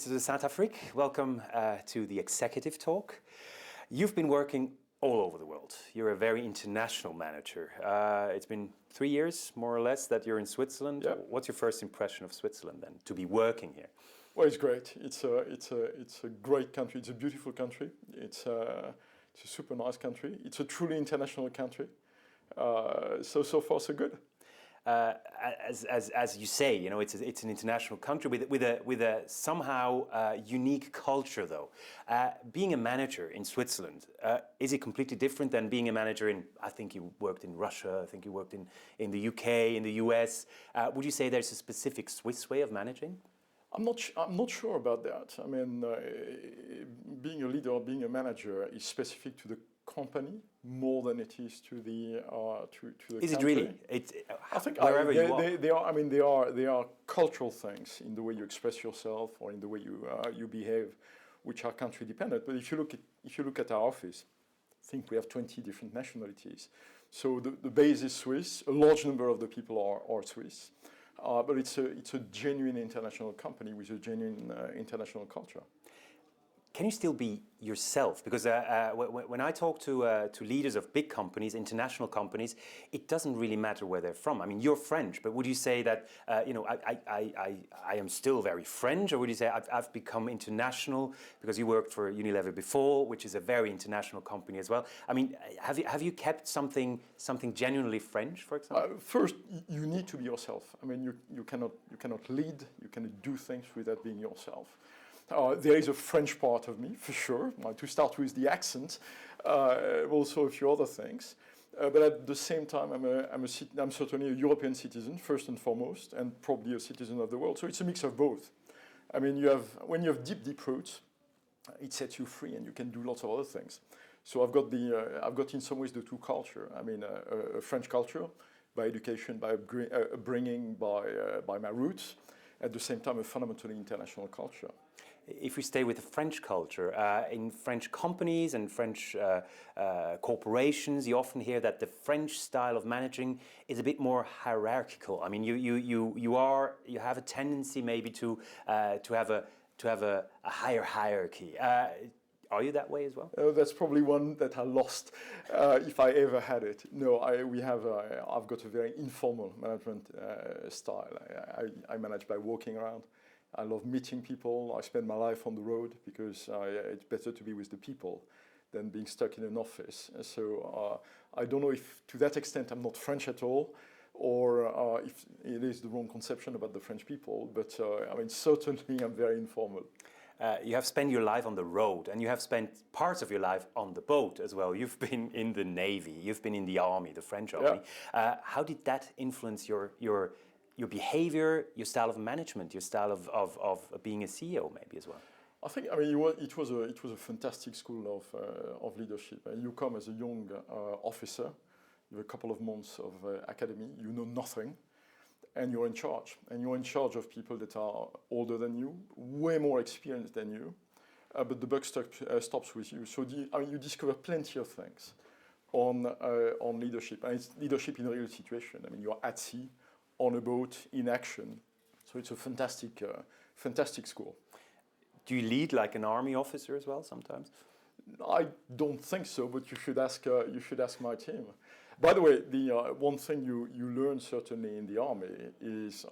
Mr. de Saint-Affrique. Welcome to the Executive Talk. You've been working all over the world. You're a very international manager. It's been 3 years, more or less, that you're in Switzerland. Yep. What's your first impression of Switzerland then, to be working here? Well, it's great. It's a great country. It's a beautiful country. It's a super nice country. It's a truly international country. So far, so good. As you say, you know, it's an international country with a somehow unique culture, though. Being a manager in Switzerland, is it completely different than being a manager in? I think you worked in Russia. I think you worked in the UK, in the US. Would you say there's a specific Swiss way of managing? I'm not sure about that. I mean, being a leader, being a manager is specific to the company more than it is to the Is country. it really? I think wherever you are. I mean, they are cultural things in the way you express yourself or in the way you behave, which are country dependent. But if you look at our office, I think we have 20 different nationalities. So the base is Swiss. A large number of the people are Swiss. But it's a genuine international company with a genuine international culture. Can you still be yourself? Because when I talk to leaders of big companies, international companies, it doesn't really matter where they're from. I mean, you're French, but would you say that I am still very French, or would you say I've become international because you worked for Unilever before, which is a very international company as well? I mean, have you kept something genuinely French, for example? First, you need to be yourself. I mean, you cannot lead, you cannot do things without being yourself. There is a French part of me, for sure, to start with the accent, also a few other things. But at the same time, I'm certainly a European citizen, first and foremost, and probably a citizen of the world. So it's a mix of both. I mean, when you have deep roots, it sets you free and you can do lots of other things. So I've got in some ways the two culture. I mean, a French culture by education, by upbringing, by my roots. At the same time, a fundamentally international culture. If we stay with the French culture, in French companies and French corporations, you often hear that the French style of managing is a bit more hierarchical. I mean, you have a tendency maybe to have a higher hierarchy. Are you that way as well? That's probably one that I lost, if I ever had it. No, I've got a very informal management style. I manage by walking around. I love meeting people. I spend my life on the road because it's better to be with the people than being stuck in an office. So I don't know if to that extent I'm not French at all, or if it is the wrong conception about the French people. But I mean, certainly I'm very informal. You have spent your life on the road, and you have spent parts of your life on the boat as well. You've been in the Navy, you've been in the army, the French army. Yeah. How did that influence your behavior, your style of management, your style of being a CEO maybe as well? I think it was a fantastic school of leadership. You come as a young officer, you have a couple of months of academy, you know nothing, and you're in charge. And you're in charge of people that are older than you, way more experienced than you, but the buck stops with you. So you discover plenty of things on leadership, and it's leadership in a real situation. I mean, you're at sea, on a boat, in action. So it's a fantastic school. Do you lead like an army officer as well sometimes? I don't think so, but you should ask my team. By the way, the one thing you learn certainly in the army is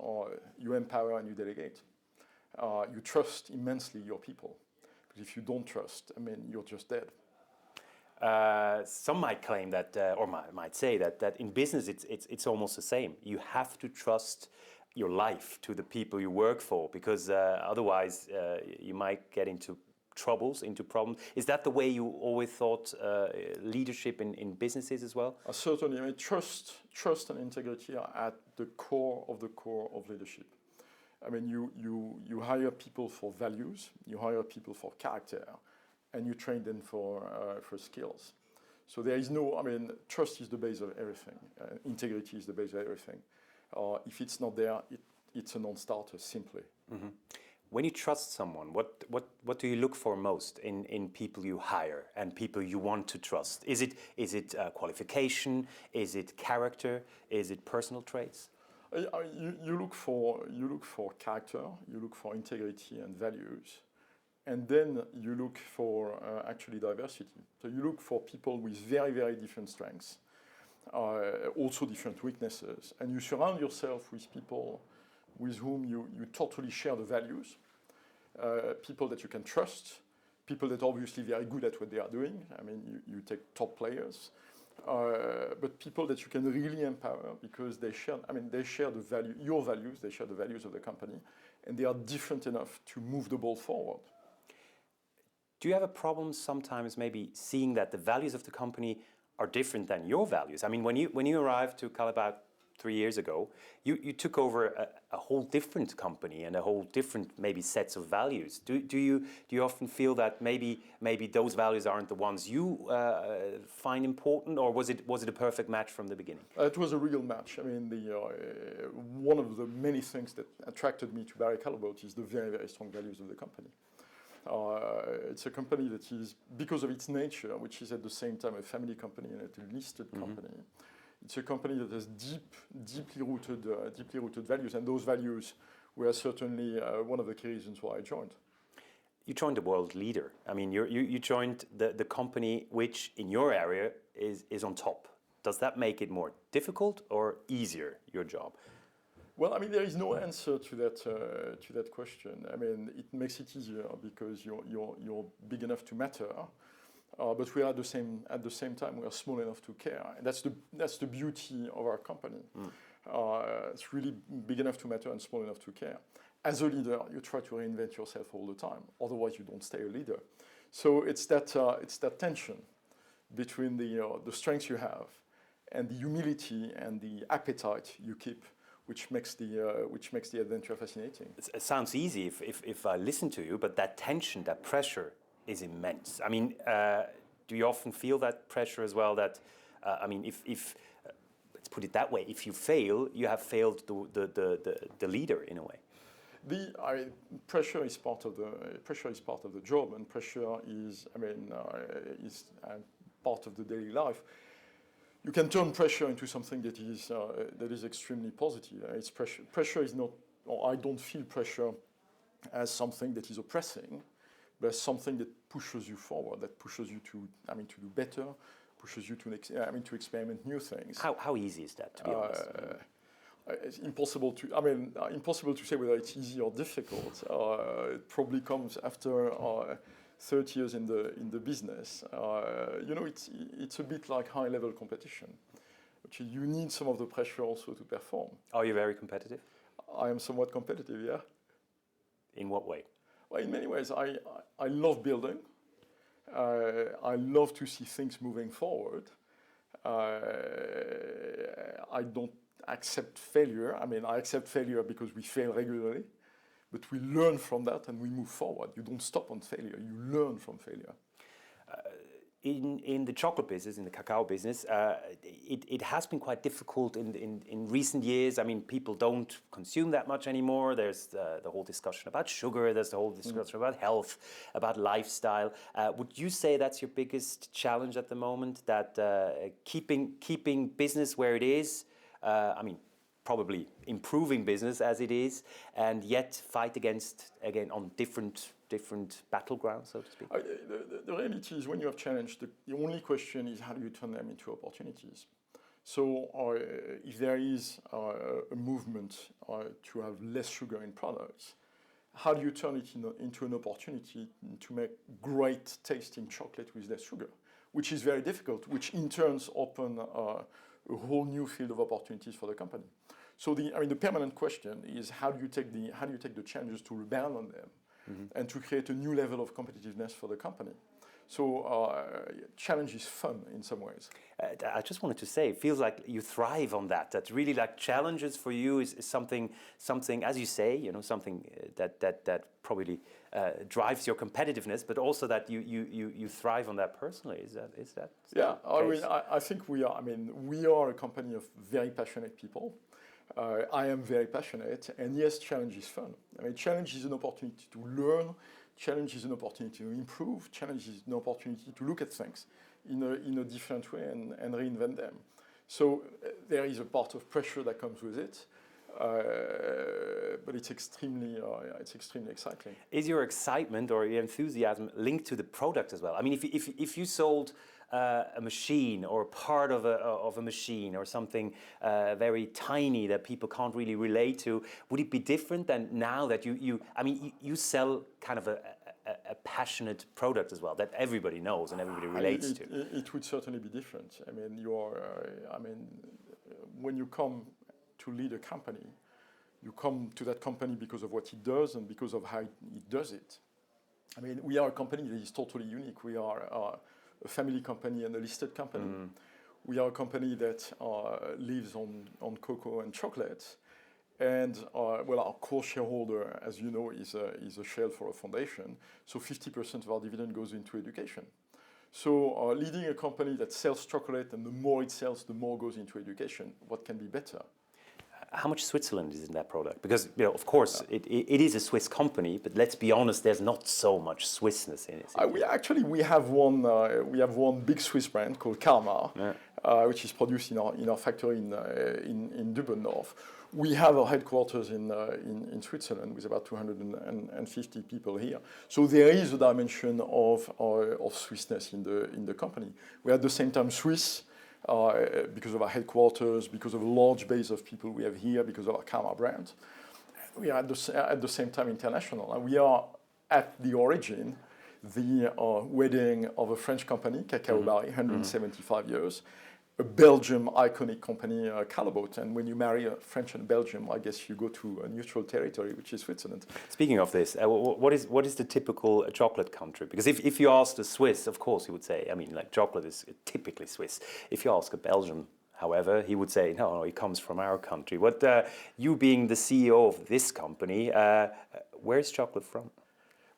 you empower and you delegate. You trust immensely your people. Because if you don't trust, I mean, you're just dead. Some might claim that, or might say that in business it's almost the same. You have to trust your life to the people you work for, because otherwise you might get into troubles, into problems. Is that the way you always thought leadership in businesses as well? Certainly. I mean, trust and integrity are at the core of leadership. I mean, you hire people for values, you hire people for character, and you train them for skills. So there is no, I mean, trust is the base of everything. Integrity is the base of everything. If it's not there, it's a non-starter, simply. Mm-hmm. When you trust someone, what do you look for most in people you hire and people you want to trust? Is it qualification? Is it character? Is it personal traits? You look for character, you look for integrity and values, and then you look for actually diversity. So you look for people with very, very different strengths, also different weaknesses, and you surround yourself with people with whom you totally share the values, people that you can trust, people that are obviously very good at what they are doing. I mean, you take top players, but people that you can really empower because they share the value, your values, they share the values of the company, and they are different enough to move the ball forward. Do you have a problem sometimes maybe seeing that the values of the company are different than your values? I mean, when you arrived to Callebaut 3 years ago, you took over a whole different company and a whole different maybe sets of values. Do you often feel that maybe those values aren't the ones you find important, or was it a perfect match from the beginning? It was a real match. I mean, one of the many things that attracted me to Barry Callebaut is the very, very strong values of the company. It's a company that is, because of its nature, which is at the same time a family company and a listed company, it's a company that has deeply rooted values, and those values were certainly one of the key reasons why I joined. You joined the world leader. I mean, you joined the company which, in your area, is on top. Does that make it more difficult or easier, your job? Well, I mean, there is no answer to that question. I mean, it makes it easier because you're big enough to matter, but we are at the same time we are small enough to care. And that's the beauty of our company. It's really big enough to matter and small enough to care. As a leader, you try to reinvent yourself all the time. Otherwise, you don't stay a leader. So it's that tension between the strengths you have and the humility and the appetite you keep, which makes the adventure fascinating. It sounds easy if I listen to you, but that tension, that pressure is immense. I mean, do you often feel that pressure as well? That I mean, if let's put it that way, if you fail, you have failed the leader in a way. Pressure is part of the job, and pressure is part of the daily life. You can turn pressure into something that is extremely positive. It's pressure. Pressure is not, or I don't feel pressure as something that is oppressing, but as something that pushes you forward, that pushes you to do better, pushes you to experiment new things. How easy is that, to be honest? It's impossible to say whether it's easy or difficult. It probably comes after 30 years in the business. It's a bit like high-level competition, which is you need some of the pressure also to perform. Are you very competitive? I am somewhat competitive, yeah. In what way? Well, in many ways, I love building. I love to see things moving forward. I don't accept failure. I mean, I accept failure because we fail regularly. But we learn from that and we move forward. You don't stop on failure, you learn from failure. In the chocolate business, in the cacao business, it has been quite difficult in recent years. I mean, people don't consume that much anymore. There's the whole discussion about sugar, there's the whole discussion about health, about lifestyle. Would you say that's your biggest challenge at the moment, that keeping business where it is, I mean, probably improving business as it is, and yet fight against, again, on different battlegrounds, so to speak? The reality is when you have challenge, the only question is how do you turn them into opportunities? So if there is a movement to have less sugar in products, how do you turn it into an opportunity to make great tasting chocolate with less sugar? Which is very difficult, which in turn open a whole new field of opportunities for the company. So the permanent question is how do you take the challenges to rebound on them and to create a new level of competitiveness for the company? So challenge is fun in some ways. I just wanted to say, it feels like you thrive on that. That really, like, challenges for you is something, as you say, something that probably drives your competitiveness, but also that you thrive on that personally. Is that? Yeah, I think we are. I mean, we are a company of very passionate people. I am very passionate, and yes, challenge is fun. I mean, challenge is an opportunity to learn. Challenge is an opportunity to improve. Challenge is an opportunity to look at things in a different way and reinvent them. So there is a part of pressure that comes with it. But it's extremely exciting. Is your excitement or your enthusiasm linked to the product as well? I mean, if you sold a machine or part of a machine or something very tiny that people can't really relate to, would it be different than now that you sell kind of a passionate product as well that everybody knows and everybody relates to? It would certainly be different. I mean, when you come to lead a company, you come to that company because of what it does and because of how it does it. I mean, we are a company that is totally unique. We are a family company and a listed company. We are a company that lives on cocoa and chocolate. And our core shareholder, as you know, is a shell for a foundation. So 50% of our dividend goes into education. So leading a company that sells chocolate, and the more it sells, the more goes into education. What can be better? How much Switzerland is in that product? Because of course, it is a Swiss company, but let's be honest, there's not so much Swissness in it. We have one big Swiss brand called Kalmar, which is produced in our factory in Dubendorf. We have our headquarters in Switzerland with about 250 people here. So there is a dimension of Swissness in the company. We are at the same time Swiss. Because of our headquarters, because of a large base of people we have here, because of our Kalmar brand. We are at the same time international. And we are at the origin, the wedding of a French company, Cacao Barry, 175 years, a Belgium iconic company, Callebaut. And when you marry a French and Belgium, I guess you go to a neutral territory, which is Switzerland. Speaking of this, what is the typical chocolate country? Because if you ask the Swiss, of course, he would say, I mean, like chocolate is typically Swiss. If you ask a Belgian, however, he would say, no, it comes from our country. What you being the CEO of this company, where is chocolate from?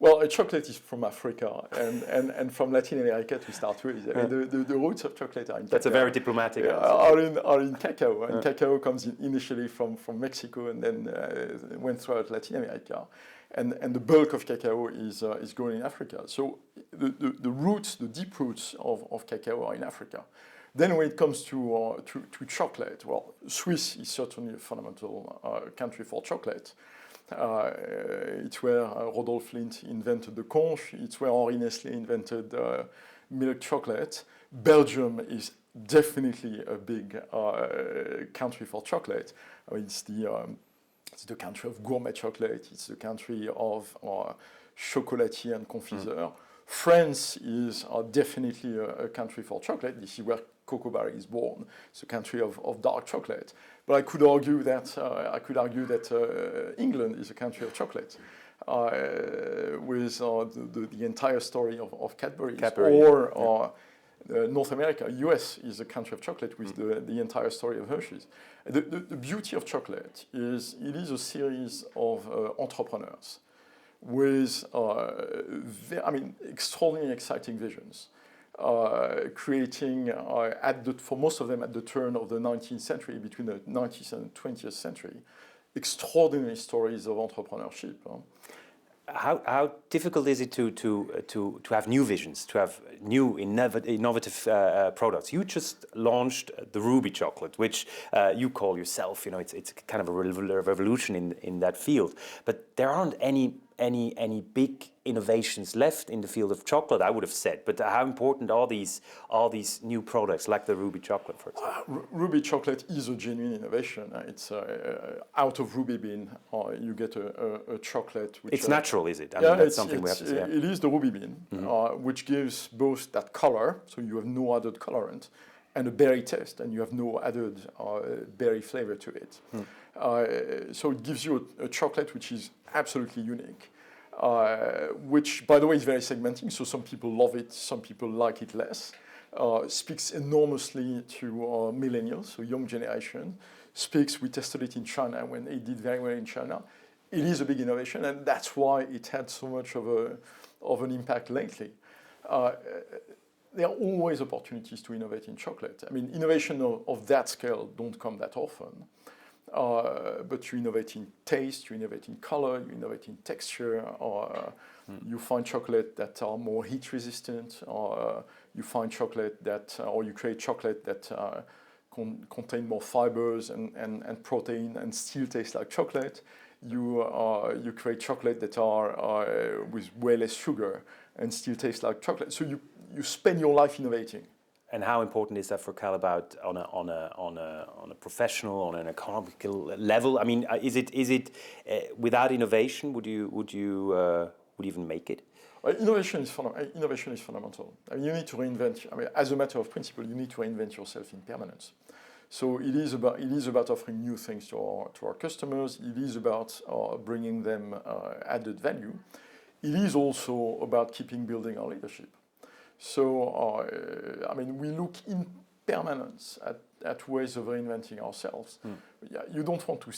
Well, chocolate is from Africa and from Latin America to start with. I mean, the roots of chocolate are in cacao. That's a very diplomatic answer. Are in cacao. And cacao comes initially from Mexico and then went throughout Latin America. And the bulk of cacao is grown in Africa. So the roots, the deep roots of cacao are in Africa. Then when it comes to chocolate, well, Swiss is certainly a fundamental country for chocolate. It's where Rodolphe Lindt invented the conch. It's where Henri Nestlé invented milk chocolate. Belgium is definitely a big country for chocolate. I mean, it's the country of gourmet chocolate. It's the country of chocolatier and confiseur. France is definitely a country for chocolate. This is where Cocoa Barry is born. It's a country of dark chocolate. But I could argue that England is a country of chocolate, with the entire story of Cadbury. Or North America, US is a country of chocolate with the entire story of Hershey's. The beauty of chocolate is it is a series of entrepreneurs with extraordinarily exciting visions. Creating, for most of them at the turn of the 19th century, between the 19th and 20th century, extraordinary stories of entrepreneurship. How difficult is it to have new visions, to have new innovative products? You just launched the Ruby chocolate, which you call yourself, it's kind of a revolution in that field. But there aren't any big innovations left in the field of chocolate, I would have said. But how important are these new products like the Ruby chocolate, for example? Ruby chocolate is a genuine innovation. It's out of ruby bean, you get a chocolate. It's natural, is it? I mean, that's something we have to say. It is the ruby bean, which gives both that color, so you have no added colorant, and a berry taste, and you have no added berry flavor to it. So it gives you a chocolate which is absolutely unique, which, by the way, is very segmenting. So some people love it, some people like it less. Speaks enormously to millennials, so young generation. We tested it in China when it did very well in China. It is a big innovation, and that's why it had so much of an impact lately. There are always opportunities to innovate in chocolate. I mean, innovation of that scale don't come that often. But you innovate in taste, you innovate in color, you innovate in texture, you find chocolate that are more heat resistant, you find chocolate that, or you create chocolate that contain more fibers and protein and still taste like chocolate. You create chocolate that are with way less sugar and still taste like chocolate. So you spend your life innovating. And how important is that for Callebaut on a professional, on an economical level? I mean, is it without innovation would you even make it? Innovation is fundamental. I mean, you need to reinvent. I mean, as a matter of principle, you need to reinvent yourself in permanence. So it is about offering new things to our customers. It is about bringing them added value. It is also about keeping building our leadership. So I mean, we look in permanence at ways of reinventing ourselves. Yeah, you don't want to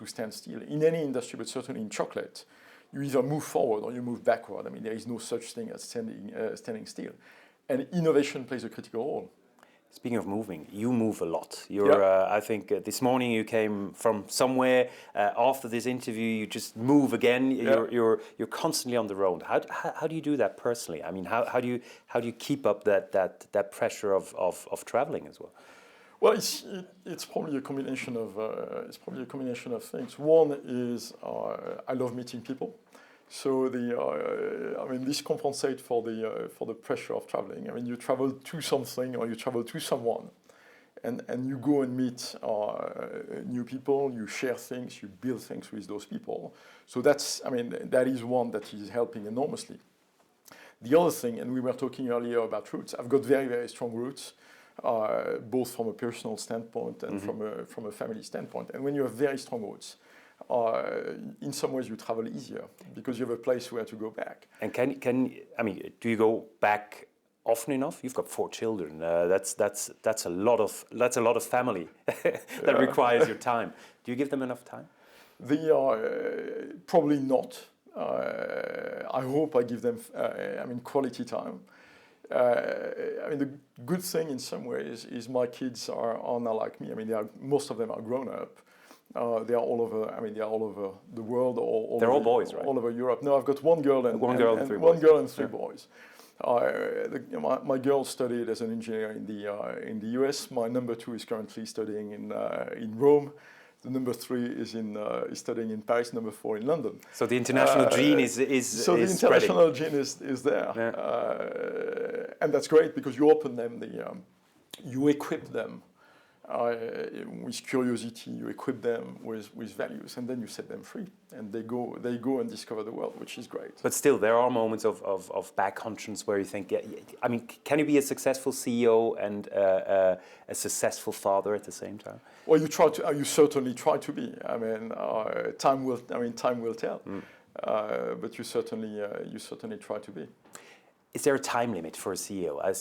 stand still in any industry, but certainly in chocolate. You either move forward or you move backward. I mean, there is no such thing as standing still. And innovation plays a critical role. Speaking of moving, you move a lot. You're, I think this morning you came from somewhere. After this interview, you just move again. You're constantly on the road. How do you do that personally? I mean, how do you keep up that pressure of traveling as well? Well, it's probably a combination of things. One is I love meeting people, so I mean, this compensates for the pressure of traveling. I mean, you travel to something or you travel to someone, and you go and meet new people. You share things, you build things with those people. So that is one that is helping enormously. The other thing, and we were talking earlier about roots. I've got very, very strong roots. Both from a personal standpoint and from a family standpoint. And when you have very strong roots, in some ways you travel easier because you have a place where to go back. And do you go back often enough? You've got 4 children. That's a lot of family that requires your time. Do you give them enough time? Probably not. I hope I give them quality time. I mean, the good thing in some ways is my kids are now like me. I mean, most of them are grown up. They are all over. I mean, they are all over the world. They're all boys, right? All over Europe. No, I've got one girl and three boys. My girl studied as an engineer in the US. My number 2 is currently studying in Rome. The number 3 is studying in Paris. Number 4 in London. So the international gene is so the international spreading. gene is there, and that's great because you open them, you equip them with curiosity, you equip them with values, and then you set them free, and they go and discover the world, which is great. But still, there are moments of back conscience where you think, I mean, can you be a successful CEO and a successful father at the same time? Well, you certainly try to be. I mean, time will tell. But you certainly try to be. Is there a time limit for a CEO? I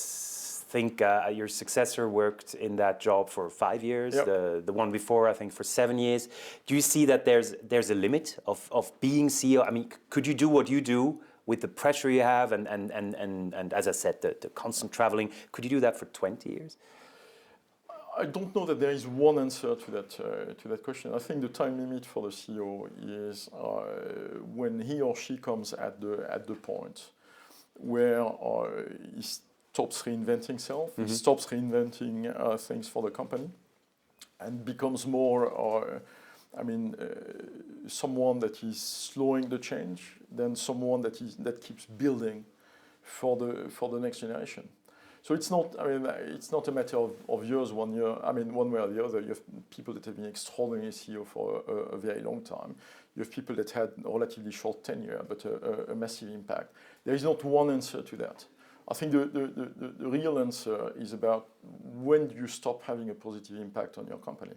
think your successor worked in that job for 5 years. Yep. The one before, I think, for 7 years. Do you see that there's a limit of being CEO? I mean, could you do what you do with the pressure you have and as I said, the constant traveling? Could you do that for 20 years? I don't know that there is one answer to that question. I think the time limit for the CEO is when he or she comes at the point where he stops reinventing himself, he stops reinventing things for the company, and becomes more, someone that is slowing the change than someone that keeps building for the next generation. So it's not. I mean, it's not a matter of years, 1 year. I mean, one way or the other. You have people that have been extraordinary CEO for a very long time. You have people that had a relatively short tenure, but a massive impact. There is not one answer to that. I think the real answer is about when do you stop having a positive impact on your company.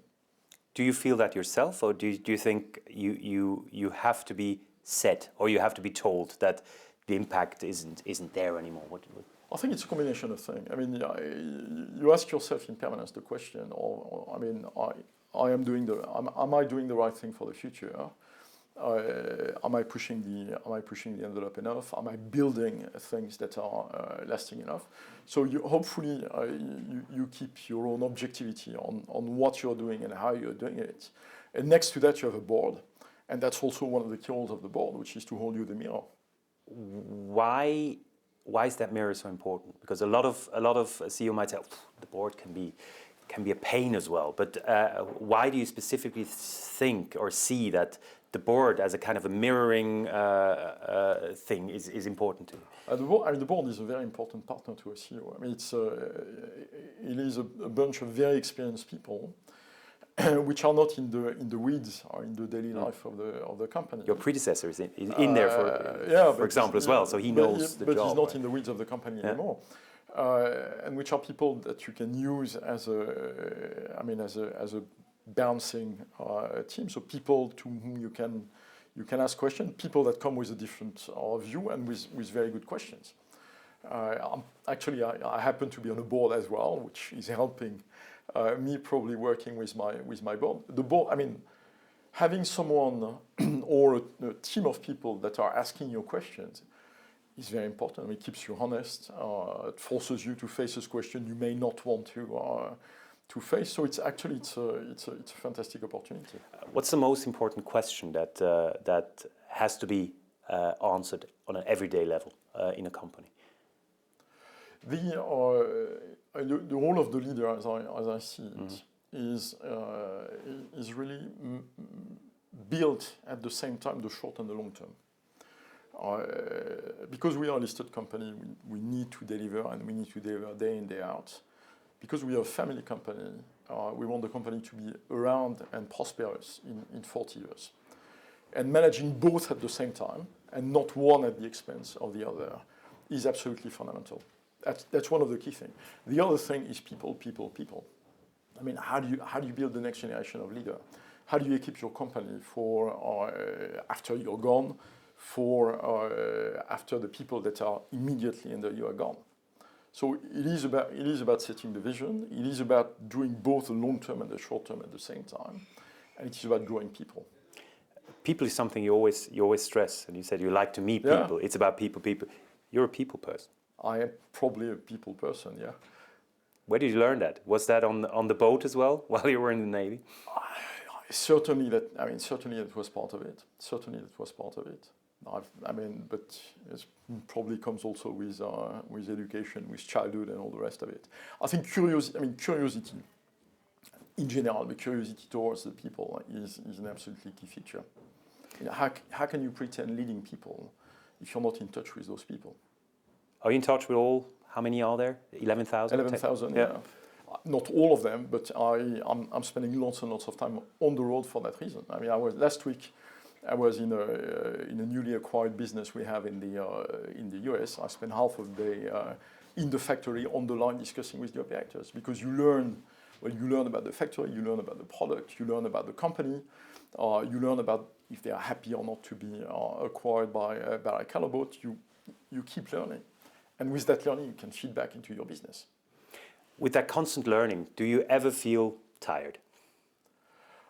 Do you feel that yourself, or do you think you have to be said, or you have to be told that the impact isn't there anymore? What I think it's a combination of things. I mean, you ask yourself in permanence the question, or I mean, am I doing the right thing for the future? Am I pushing the envelope enough? Am I building things that are lasting enough? So hopefully you keep your own objectivity on what you're doing and how you're doing it. And next to that, you have a board, and that's also one of the key roles of the board, which is to hold you the mirror. Why is that mirror so important? Because a lot of CEO might say, the board can be a pain as well. But why do you specifically think or see that the board as a kind of a mirroring thing is important to you? The board is a very important partner to a CEO. I mean, it is a bunch of very experienced people which are not in the weeds or in the daily life of the company. Your predecessor is in there for example, as well, so he knows the job. But he's not in the weeds of the company anymore. And which are people that you can use as a bouncing team. So people to whom you can ask questions, people that come with a different view and with very good questions. I happen to be on a board as well, which is helping me probably working with my board. The board, I mean, having someone or a team of people that are asking you questions is very important. I mean, it keeps you honest. It forces you to face a question you may not want to face. So it's a fantastic opportunity. What's the most important question that has to be answered on an everyday level in a company? The role of the leader, as I see it, is really built at the same time the short and the long term. Because we are a listed company, we need to deliver, and we need to deliver day in, day out. Because we are a family company, we want the company to be around and prosperous in 40 years. And managing both at the same time, and not one at the expense of the other, is absolutely fundamental. That's one of the key things. The other thing is people. I mean, how do you build the next generation of leader? How do you equip your company for after you're gone, for after the people that are immediately under you are gone? So it is about setting the vision. It is about doing both the long term and the short term at the same time, and it is about growing people. People is something you always stress, and you said you like to meet people. It's about people. You're a people person. I am probably a people person, yeah. Where did you learn that? Was that on the boat as well while you were in the Navy? Certainly that was part of it. But it probably comes also with education, with childhood, and all the rest of it. I think curiosity in general, the curiosity towards the people is an absolutely key feature. You know, how can you pretend leading people if you're not in touch with those people? Are you in touch with all? How many are there? 11,000? 11,000, yeah. Not all of them, but I'm spending lots and lots of time on the road for that reason. I mean, last week I was in a newly acquired business we have in the US. I spent half of the day in the factory on the line discussing with the operators, because you learn about the factory, you learn about the product, you learn about the company, you learn about if they are happy or not to be acquired by Barry Callebaut. You keep learning. And with that learning, you can feed back into your business. With that constant learning, do you ever feel tired?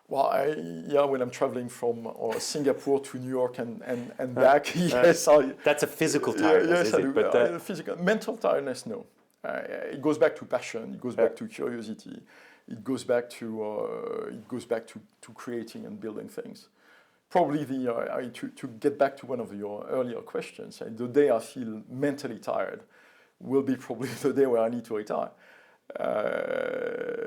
Well, when I'm traveling from Singapore to New York and back, yes. That's a physical tiredness, yes, is it? But, physical, mental tiredness, no. It goes back to passion. It goes back to curiosity. It goes back to creating and building things. Probably to get back to one of your earlier questions, the day I feel mentally tired will be probably the day where I need to retire.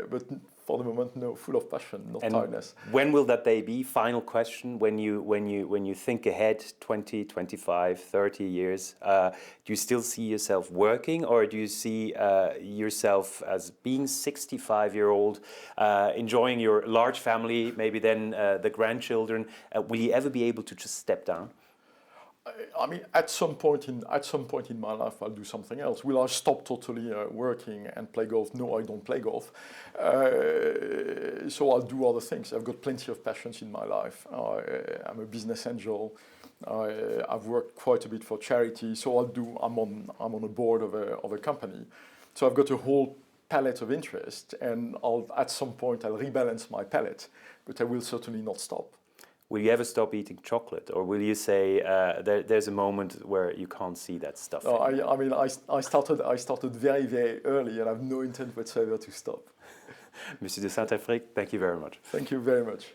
But for the moment, no, full of passion, not tiredness. When will that day be? Final question. When you think ahead 20, 25, 30 years, do you still see yourself working, or do you see yourself as being 65-year-old, enjoying your large family, maybe then the grandchildren? Will you ever be able to just step down? I mean, at some point in my life, I'll do something else. Will I stop totally working and play golf? No, I don't play golf. So I'll do other things. I've got plenty of passions in my life. I'm a business angel. I've worked quite a bit for charity. So I'm on a board of a company. So I've got a whole palette of interest, and at some point I'll rebalance my palette, but I will certainly not stop. Will you ever stop eating chocolate, or will you say there's a moment where you can't see that stuff? No, I started very, very early, and I have no intent whatsoever to stop. Monsieur de Saint-Affrique, thank you very much. Thank you very much.